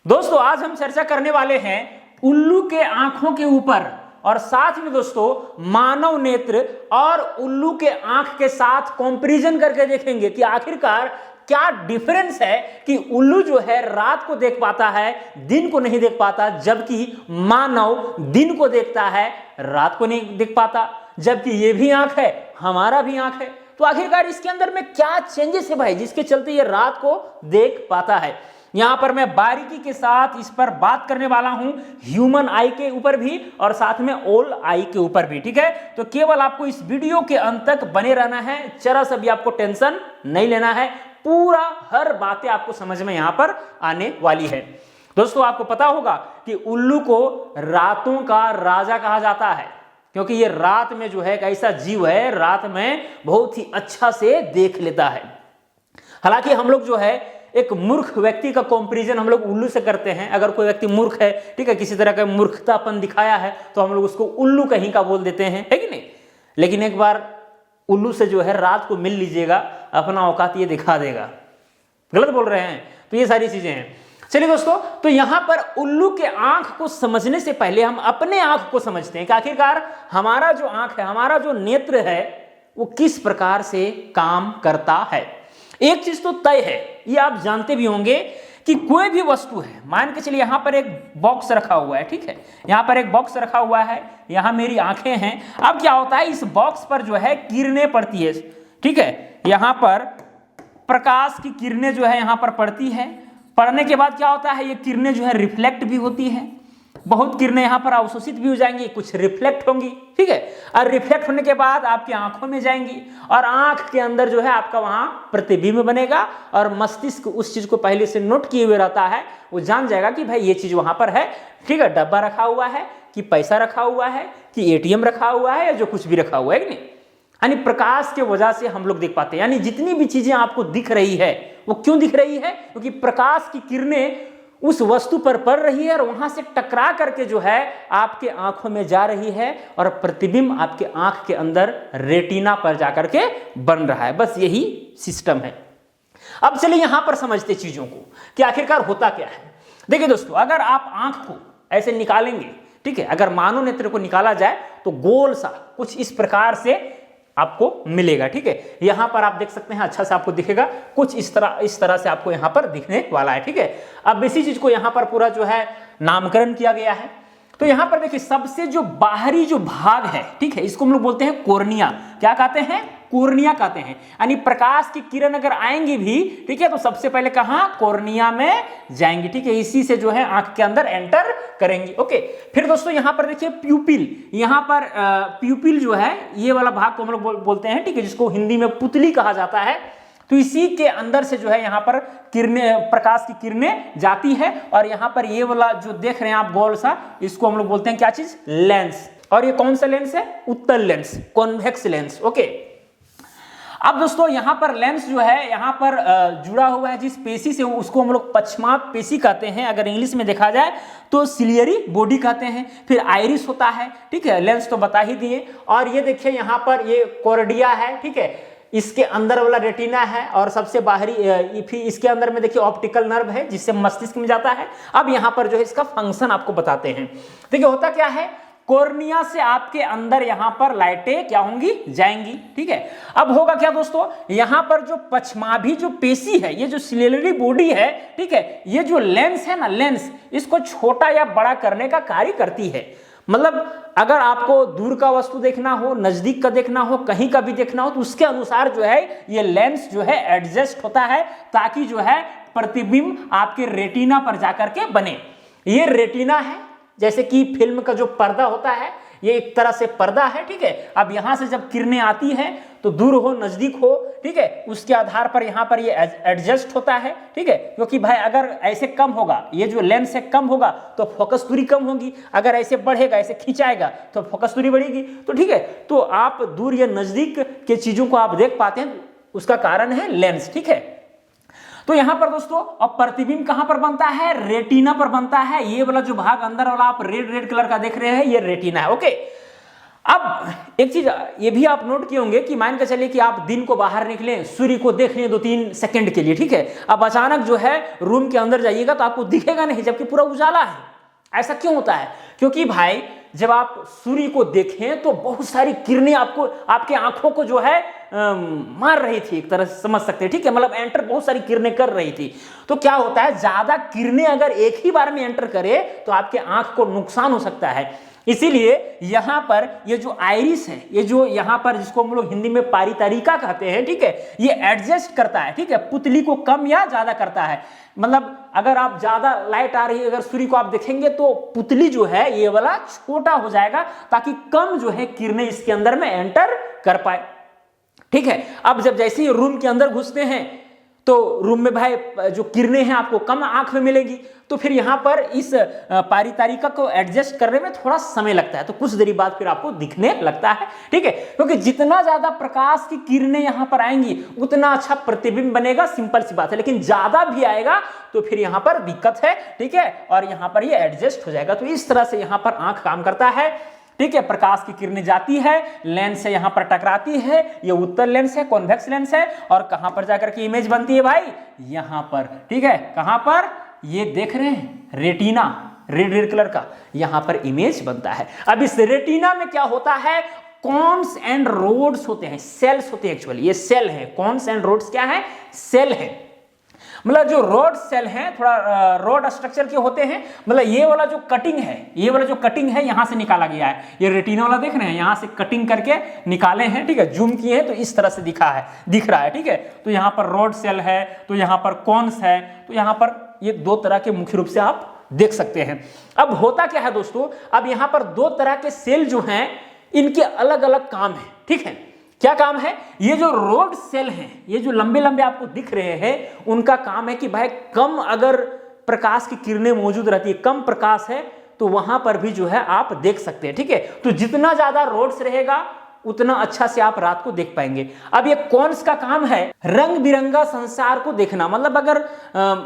दोस्तों आज हम चर्चा करने वाले हैं उल्लू के आंखों के ऊपर और साथ में दोस्तों मानव नेत्र और उल्लू के आंख के साथ कंपैरिजन करके देखेंगे कि आखिरकार क्या डिफरेंस है कि उल्लू जो है रात को देख पाता है, दिन को नहीं देख पाता, जबकि मानव दिन को देखता है, रात को नहीं देख पाता। जबकि ये भी आंख है, हमारा भी आंख है, तो आखिरकार इसके अंदर में क्या चेंजेस है भाई जिसके चलते ये रात को देख पाता है। यहां पर मैं बारीकी के साथ इस पर बात करने वाला हूं, ह्यूमन आई के ऊपर भी और साथ में ओल आई के ऊपर भी। ठीक है, तो केवल आपको इस वीडियो के अंत तक बने रहना है, जरा सा भी आपको टेंशन नहीं लेना है, पूरा हर बातें आपको समझ में यहां पर आने वाली है। दोस्तों आपको पता होगा कि उल्लू को रातों का राजा कहा जाता है, क्योंकि ये रात में जो है एक ऐसा जीव है, रात में बहुत ही अच्छा से देख लेता है। हालांकि हम लोग जो है एक मूर्ख व्यक्ति का कंपैरिजन हम लोग उल्लू से करते हैं। अगर कोई व्यक्ति मूर्ख है, ठीक है, किसी तरह का मूर्खतापन दिखाया है तो हम लोग उसको उल्लू कहीं का बोल देते हैं, है कि नहीं। लेकिन एक बार उल्लू से जो है रात को मिल लीजिएगा, अपना औकात ये दिखा देगा। गलत बोल रहे हैं, तो ये सारी चीजें हैं। चलिए दोस्तों, तो यहां पर उल्लू के आंख को समझने से पहले हम अपने आंख को समझते हैं कि आखिरकार हमारा जो आंख है, हमारा जो नेत्र है, वो किस प्रकार से काम करता है। एक चीज तो तय है, ये आप जानते भी होंगे कि कोई भी वस्तु है, मान के चलिए यहां पर एक बॉक्स रखा हुआ है, ठीक है, यहां पर एक बॉक्स रखा हुआ है, यहां मेरी आंखें हैं। अब क्या होता है, इस बॉक्स पर जो है किरणें पड़ती है, ठीक है, यहां पर प्रकाश की किरणें जो है यहां पर पड़ती है। पड़ने के बाद क्या होता है, ये किरणें जो है रिफ्लेक्ट भी होती है, बहुत किरणें यहां पर अवशोषित भी हो जाएंगी, कुछ रिफ्लेक्ट होंगी, ठीक है, और रिफ्लेक्ट होने के बाद आपकी आंखों में जाएंगी और आंख के अंदर जो है आपका वहां प्रतिबिंब बनेगा और मस्तिष्क उस चीज को पहले से नोट किए हुए रहता है, वो जान जाएगा कि भाई ये चीज वहां पर है, ठीक है, डब्बा रखा हुआ है कि पैसा रखा हुआ है कि एटीएम रखा हुआ है या जो कुछ भी रखा हुआ है कि नहीं। यानी प्रकाश के वजह से हम लोग देख पाते हैं। यानी जितनी भी चीजें आपको दिख रही है वो क्यों दिख रही है, क्योंकि प्रकाश की किरणें उस वस्तु पर पड़ रही है और वहां से टकरा करके जो है आपके आंखों में जा रही है और प्रतिबिंब आपके आंख के अंदर रेटिना पर जाकर के बन रहा है। बस यही सिस्टम है। अब चलिए यहां पर समझते चीजों को कि आखिरकार होता क्या है। देखिए दोस्तों, अगर आप आंख को ऐसे निकालेंगे, ठीक है, अगर मानव नेत्र को निकाला जाए तो गोल सा कुछ इस प्रकार से आपको मिलेगा, ठीक है। यहां पर आप देख सकते हैं, अच्छा से आपको दिखेगा, कुछ इस तरह से आपको यहां पर दिखने वाला है, ठीक है। अब इसी चीज को यहां पर पूरा जो है नामकरण किया गया है। तो यहां पर देखिए सबसे जो बाहरी जो भाग है, ठीक है, इसको हम लोग बोलते हैं कोर्निया। क्या कहते हैं, कोर्निया कहते हैं। यानी प्रकाश की किरण अगर आएंगी भी, ठीक है, तो सबसे पहले कहां, कोर्निया में जाएंगी, ठीक है, इसी से जो है आंख के अंदर एंटर करेंगी। ओके, फिर दोस्तों यहां पर देखिए प्यूपिल, यहां पर प्यूपिल जो है ये वाला भाग को हम लोग बोलते हैं, ठीक है, जिसको हिंदी में पुतली कहा जाता है। तो इसी के अंदर से जो है यहां पर किरणें, प्रकाश की किरणें जाती है और यहां पर ये वाला जो देख रहे हैं आप गोल सा, इसको हम लोग बोलते हैं क्या चीज, लेंस। और ये कौन सा लेंस है, उत्तल लेंस, कॉन्वेक्स लेंस। ओके, अब दोस्तों यहां पर लेंस जो है यहां पर जुड़ा हुआ है जिस पेशी से, उसको हम लोग पश्चात पेशी कहते हैं। अगर इंग्लिश में देखा जाए तो सिलियरी बॉडी कहते हैं। फिर आइरिस होता है, ठीक है, लेंस तो बता ही दिए। और ये देखिए यहां पर ये कॉर्डिया है, ठीक है, इसके अंदर वाला रेटिना है और सबसे बाहरी फिर इसके अंदर में देखिए ऑप्टिकल नर्व है जिससे मस्तिष्क में जाता है। अब यहां पर जो है इसका फंक्शन आपको बताते हैं। देखिए होता क्या है, कोर्निया से आपके अंदर यहां पर लाइटें क्या होंगी, जाएंगी, ठीक है। अब होगा क्या दोस्तों, यहां पर जो पश्चमाभी जो पेशी है, ये जो सिलियरी बॉडी है, ठीक है, ये जो लेंस है ना, लेंस इसको छोटा या बड़ा करने का कार्य करती है। मतलब अगर आपको दूर का वस्तु देखना हो, नजदीक का देखना हो, कहीं का भी देखना हो, तो उसके अनुसार जो है ये लेंस जो है एडजस्ट होता है ताकि जो है प्रतिबिंब आपके रेटिना पर जाकर के बने। ये रेटिना है, जैसे कि फिल्म का जो पर्दा होता है, ये एक तरह से पर्दा है, ठीक है। अब यहां से जब किरणें आती हैं तो दूर हो नजदीक हो, ठीक है, उसके आधार पर यहां पर ये एडजस्ट होता है, ठीक है, क्योंकि भाई अगर ऐसे कम होगा, ये जो लेंस है कम होगा तो फोकस दूरी कम होगी, अगर ऐसे बढ़ेगा, ऐसे खिंचाएगा तो फोकस दूरी बढ़ेगी। तो ठीक है, तो आप दूर या नजदीक के चीजों को आप देख पाते हैं, उसका कारण है लेंस, ठीक है। तो यहां पर दोस्तों अब प्रतिबिंब कहां पर बनता है, रेटिना पर बनता है। ये वाला जो भाग अंदर वाला आप रेड रेड कलर का देख रहे हैं, ये रेटिना है। ओके, अब एक चीज ये भी आप नोट किए होंगे कि मान के चलिए कि आप दिन को बाहर निकले, सूर्य को देख लें 2-3 सेकंड के लिए, ठीक है। अब अचानक जो है रूम के अंदर जाइएगा तो आपको दिखेगा नहीं, जबकि पूरा उजाला है। ऐसा क्यों होता है? क्योंकि भाई जब आप सूर्य को देखें तो बहुत सारी किरणें आपको, आपके आंखों को जो है मार रही थी, एक तरह से समझ सकते हैं, ठीक है। मतलब एंटर बहुत सारी किरणें कर रही थी। तो क्या होता है, ज्यादा किरणें अगर एक ही बार में एंटर करे तो आपके आंख को नुकसान हो सकता है। इसीलिए यहां पर ये जो आइरिस है, ये जो यहां पर जिसको हम लोग हिंदी में पारितरिका कहते हैं, ठीक है, ये एडजस्ट करता है, ठीक है, पुतली को कम या ज्यादा करता है। मतलब अगर आप ज्यादा लाइट आ रही है, अगर सूर्य को आप देखेंगे तो पुतली जो है ये वाला छोटा हो जाएगा ताकि कम जो है किरणें इसके अंदर में एंटर कर पाए, ठीक है। अब जब जैसे ही रूम के अंदर घुसते हैं तो रूम में भाई जो किरणें हैं आपको कम आंख में मिलेंगी, तो फिर यहां पर इस पारितारिका को एडजस्ट करने में थोड़ा समय लगता है, तो कुछ देरी बाद फिर आपको दिखने लगता है, ठीक है। क्योंकि जितना ज्यादा प्रकाश की किरणें यहां पर आएंगी उतना अच्छा प्रतिबिंब बनेगा, सिंपल सी बात है। लेकिन ज्यादा भी आएगा तो फिर यहां पर दिक्कत है, ठीक है, और यहां पर ये एडजस्ट हो जाएगा। तो इस तरह से यहां पर आंख काम करता है, ठीक है। प्रकाश की किरणें जाती है, लेंस से यहां पर टकराती है, ये उत्तल लेंस है, कॉन्वेक्स लेंस है, और कहां पर जाकर के इमेज बनती है भाई, यहां पर, ठीक है। कहां पर, ये देख रहे हैं रेटिना, रेड रेड कलर का, यहां पर इमेज बनता है। अब इस रेटिना में क्या होता है, कॉन्स एंड रोड्स होते हैं, सेल्स होते हैं, एक्चुअली ये सेल है। कॉन्स एंड रोड्स क्या है, सेल है। मतलब जो रोड सेल है थोड़ा रोड स्ट्रक्चर के होते हैं। मतलब ये वाला जो कटिंग है, ये वाला जो कटिंग है यहां से निकाला गया है, ये रेटिना वाला देख रहे हैं, यहां से कटिंग करके निकाले हैं, ठीक है, जूम किए हैं तो इस तरह से दिख रहा है, ठीक है। तो यहां पर रोड सेल है, तो यहां पर कॉन्स है, तो यहां पर ये दो तरह के मुख्य रूप से आप देख सकते हैं। अब होता क्या है दोस्तों, अब यहां पर दो तरह के सेल जो हैं इनके अलग अलग काम है, ठीक है। क्या काम है, ये जो रोड सेल हैं, ये जो लंबे लंबे आपको दिख रहे हैं, उनका काम है कि भाई कम अगर प्रकाश की किरणें मौजूद रहती है, कम प्रकाश है तो वहां पर भी जो है आप देख सकते हैं, ठीक है। तो जितना ज्यादा रोड्स रहेगा उतना अच्छा से आप रात को देख पाएंगे। अब ये कॉन्स का काम है रंग बिरंगा संसार को देखना। मतलब अगर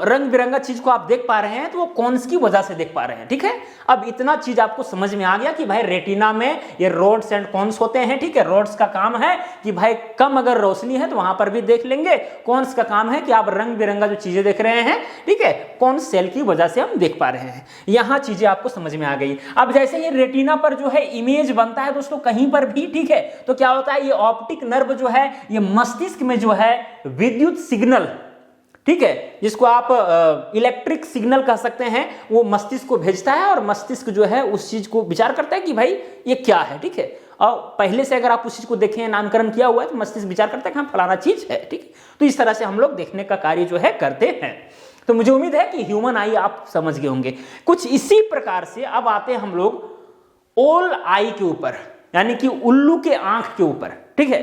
रंग बिरंगा चीज को आप देख पा रहे हैं तो वो कॉन्स की वजह से देख पा रहे हैं, ठीक है। अब इतना चीज आपको समझ में आ गया कि भाई रेटिना में ये रोड्स एंड कॉन्स होते हैं, ठीक है। रोड्स का काम है कि भाई कम अगर रोशनी है तो वहां पर भी देख लेंगे, कॉन्स का काम है कि आप रंग बिरंगा जो चीजें देख रहे हैं, ठीक है, कॉन्स सेल की वजह से हम देख पा रहे हैं। यहां चीजें आपको समझ में आ गई। अब जैसे ये रेटिना पर जो है इमेज बनता है दोस्तों कहीं पर भी, ठीक है, तो क्या होता है, ये ऑप्टिक नर्व जो है ये मस्तिष्क में जो है विद्युत सिग्नल, ठीक है, जिसको आप इलेक्ट्रिक सिग्नल कह सकते हैं, वो मस्तिष्क को भेजता है और मस्तिष्क जो है उस चीज को विचार करता है कि भाई ये क्या है, ठीक है। और पहले से अगर आप उस चीज को देखें, नामकरण किया हुआ है, तो मस्तिष्क विचार करता है कि हाँ फलाना चीज है, ठीक है। तो इस तरह से हम लोग देखने का कार्य जो है करते हैं। तो मुझे उम्मीद है कि ह्यूमन आई आप समझ गए होंगे। कुछ इसी प्रकार से अब आते हैं हम लोग ओल आई के ऊपर, यानी कि उल्लू के आंख के ऊपर, ठीक है।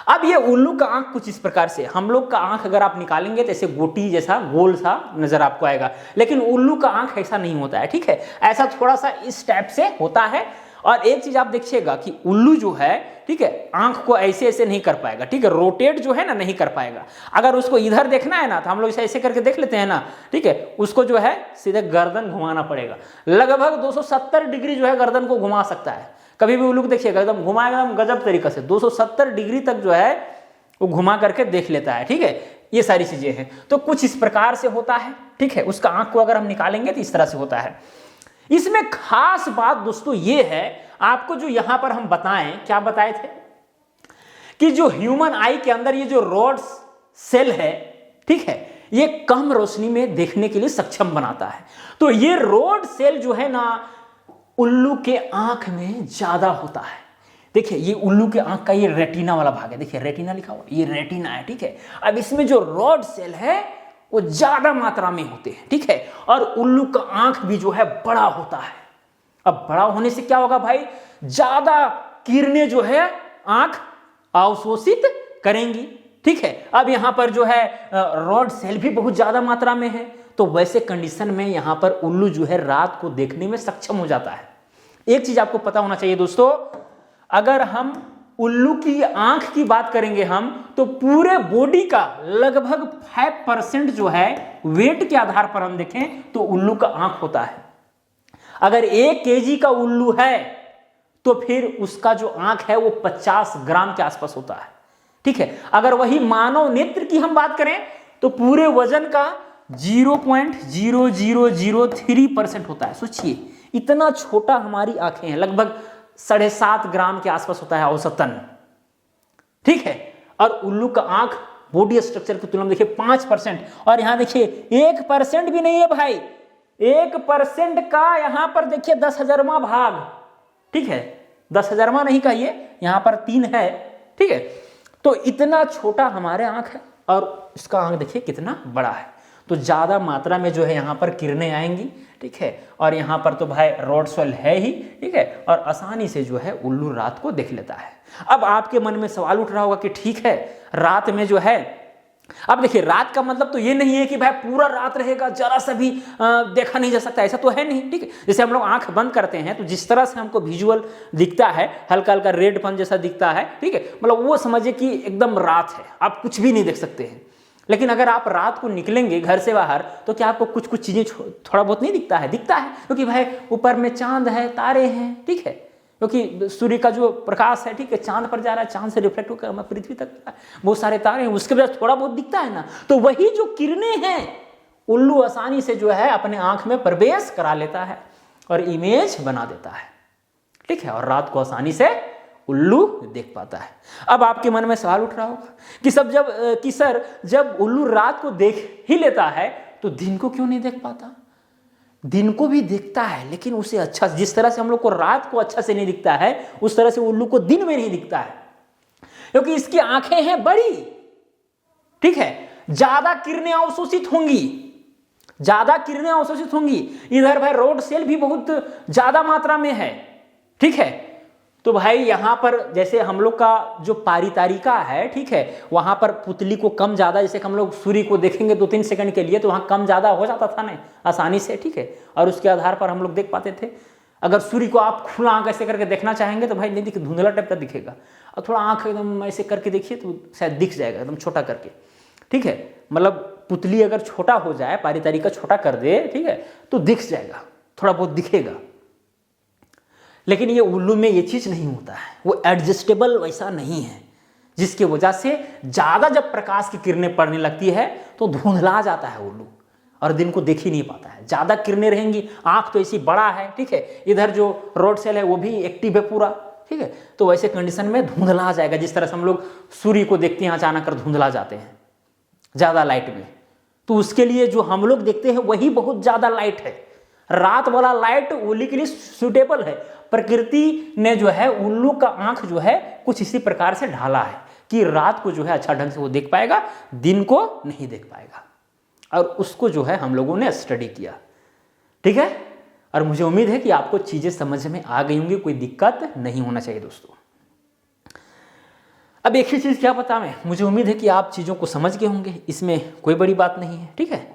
अब ये उल्लू का आंख कुछ इस प्रकार से, हम लोग का आंख अगर आप निकालेंगे तो ऐसे गोटी जैसा गोल सा नजर आपको आएगा, लेकिन उल्लू का आंख ऐसा नहीं होता है, ठीक है। ऐसा थोड़ा सा इस टाइप से होता है। और एक चीज आप देखिएगा कि उल्लू जो है, ठीक है, आंख को ऐसे ऐसे नहीं कर पाएगा, ठीक है, रोटेट जो है ना नहीं कर पाएगा। अगर उसको इधर देखना है ना तो हम लोग ऐसे करके देख लेते हैं ना, ठीक है, उसको जो है सीधे गर्दन घुमाना पड़ेगा। लगभग 270 डिग्री जो है गर्दन को घुमा सकता है। कभी भी उल्लू को देखिएगा एकदम घुमाएगा, एकदम गजब तरीके से 270 डिग्री तक जो है वो घुमा करके देख लेता है, ठीक है। ये सारी चीजें हैं। तो कुछ इस प्रकार से होता है, ठीक है। उसका आंख को अगर हम निकालेंगे तो इस तरह से होता है। इसमें खास बात दोस्तों ये है, आपको जो यहां पर हम बताएं, क्या बताए थे कि जो ह्यूमन आई के अंदर ये जो रॉड सेल है, ठीक है, ये कम रोशनी में देखने के लिए सक्षम बनाता है। तो ये रॉड सेल जो है ना उल्लू के आंख में ज्यादा होता है। देखिए ये उल्लू के आंख का ये रेटिना वाला भाग है, देखिए रेटिना लिखा हुआ, ये रेटिना है, ठीक है। अब इसमें जो रॉड सेल है वो ज्यादा मात्रा में होते हैं, ठीक है। और उल्लू का आंख भी जो है बड़ा होता है। अब बड़ा होने से क्या होगा भाई, ज्यादा किरणें जो है आंख अवशोषित करेंगी, ठीक है। अब यहां पर जो है रॉड सेल भी बहुत ज्यादा मात्रा में है, तो वैसे कंडीशन में यहां पर उल्लू जो है रात को देखने में सक्षम हो जाता है। एक चीज आपको पता होना चाहिए दोस्तों, अगर हम उल्लू की आंख की बात करेंगे हम, तो पूरे बॉडी का लगभग 5% जो है वेट के आधार पर हम देखें तो उल्लू का आंख होता है। अगर 1 kg का उल्लू है तो फिर उसका जो आंख है वो 50 ग्राम के आसपास होता है, ठीक है। अगर वही मानव नेत्र की हम बात करें तो पूरे वजन का 0.0003% होता है। सोचिए इतना छोटा हमारी आंखें हैं, लगभग 7.5 ग्राम के आसपास होता है औसतन, ठीक है। और उल्लू का आंख बॉडी स्ट्रक्चर की तुलना में देखिए 5%, और यहां देखिए 1% भी नहीं है भाई, 1% का यहां पर देखिए 10,000वां भाग, ठीक है। 10,000वां नहीं कहिए, यहां पर 3 है, ठीक है। तो इतना छोटा हमारे आंख है और इसका आंख देखिए कितना बड़ा है। तो ज्यादा मात्रा में जो है यहाँ पर किरणें आएंगी, ठीक है। और यहाँ पर तो भाई रॉड सेल है ही, ठीक है। और आसानी से जो है उल्लू रात को देख लेता है। अब आपके मन में सवाल उठ रहा होगा कि ठीक है रात में जो है, अब देखिए रात का मतलब तो ये नहीं है कि भाई पूरा रात रहेगा, जरा सा भी देखा नहीं जा सकता, ऐसा तो है नहीं, ठीक है। जैसे हम लोग आंख बंद करते हैं तो जिस तरह से हमको विजुअल दिखता है, हल्का हल्का रेडपन जैसा दिखता है, ठीक है, मतलब वो समझिए कि एकदम रात है, आप कुछ भी नहीं देख सकते हैं। लेकिन अगर आप रात को निकलेंगे घर से बाहर तो क्या आपको कुछ कुछ चीजें थोड़ा बहुत नहीं दिखता है? दिखता है, क्योंकि भाई ऊपर में चांद है, तारे हैं, ठीक है, क्योंकि सूर्य का जो प्रकाश है, ठीक है, चांद पर जा रहा है, चांद से रिफ्लेक्ट होकर हमें पृथ्वी तक बहुत सारे तारे हैं, उसके वजह थोड़ा बहुत दिखता है ना। तो वही जो किरणें हैं उल्लू आसानी से जो है अपने आंख में प्रवेश करा लेता है और इमेज बना देता है, ठीक है। और रात को आसानी से उल्लू देख पाता है। अब आपके मन में सवाल उठ रहा होगा कि सर जब उल्लू रात को देख ही लेता है तो दिन को क्यों नहीं देख पाता? दिन को भी देखता है, लेकिन उसे अच्छा, जिस तरह से हम लोग को रात को अच्छा से नहीं दिखता है उस तरह से उल्लू को दिन में नहीं दिखता है, क्योंकि इसकी आंखें हैं बड़ी, ठीक है। ज्यादा किरणें अवशोषित होंगी, ज्यादा किरणें अवशोषित होंगी। इधर भाई रॉड सेल भी बहुत ज्यादा मात्रा में है, ठीक है। तो भाई यहां पर जैसे हम लोग का जो पारितारिका है, ठीक है, वहां पर पुतली को कम ज्यादा, जैसे हम लोग सूर्य को देखेंगे 2-3 सेकंड के लिए तो वहां कम ज्यादा हो जाता था ना आसानी से, ठीक है। और उसके आधार पर हम लोग देख पाते थे। अगर सूर्य को आप खुला आंख ऐसे करके देखना चाहेंगे तो भाई नहीं दिखे, धुंधला टाइप का दिखेगा। और थोड़ा आंख एकदम ऐसे करके देखिए तो शायद दिख जाएगा एकदम छोटा करके, ठीक है। मतलब पुतली अगर छोटा हो जाए, पारितारिका छोटा कर दे, ठीक है, तो दिख जाएगा, थोड़ा बहुत दिखेगा। लेकिन ये उल्लू में ये चीज नहीं होता है, वो एडजस्टेबल वैसा नहीं है, जिसकी वजह से ज्यादा जब प्रकाश की किरणें पड़ने लगती है तो धुंधला जाता है उल्लू और दिन को देख ही नहीं पाता है। ज्यादा किरणें रहेंगी, आंख तो ऐसी बड़ा है, ठीक है, इधर जो रॉड सेल है वो भी एक्टिव है पूरा, ठीक है। तो वैसे कंडीशन में धुंधला जाएगा, जिस तरह से हम लोग सूर्य को देखते हैं अचानक कर धुंधला जाते हैं ज्यादा लाइट में। तो उसके लिए जो हम लोग देखते हैं वही बहुत ज्यादा लाइट है। रात वाला लाइट उल्लू के लिए सुटेबल है। प्रकृति ने जो है उल्लू का आंख जो है कुछ इसी प्रकार से ढाला है कि रात को जो है अच्छा ढंग से वो देख पाएगा, दिन को नहीं देख पाएगा। और उसको जो है हम लोगों ने स्टडी किया, ठीक है। और मुझे उम्मीद है कि आपको चीजें समझ में आ गई होंगी, कोई दिक्कत नहीं होना चाहिए दोस्तों। अब एक ही चीज क्या पता मैं, मुझे उम्मीद है कि आप चीजों को समझ गए होंगे, इसमें कोई बड़ी बात नहीं है, ठीक है।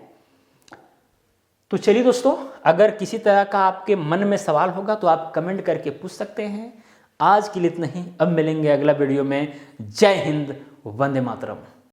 तो चलिए दोस्तों, अगर किसी तरह का आपके मन में सवाल होगा तो आप कमेंट करके पूछ सकते हैं। आज के लिए इतना ही, अब मिलेंगे अगला वीडियो में। जय हिंद, वंदे मातरम।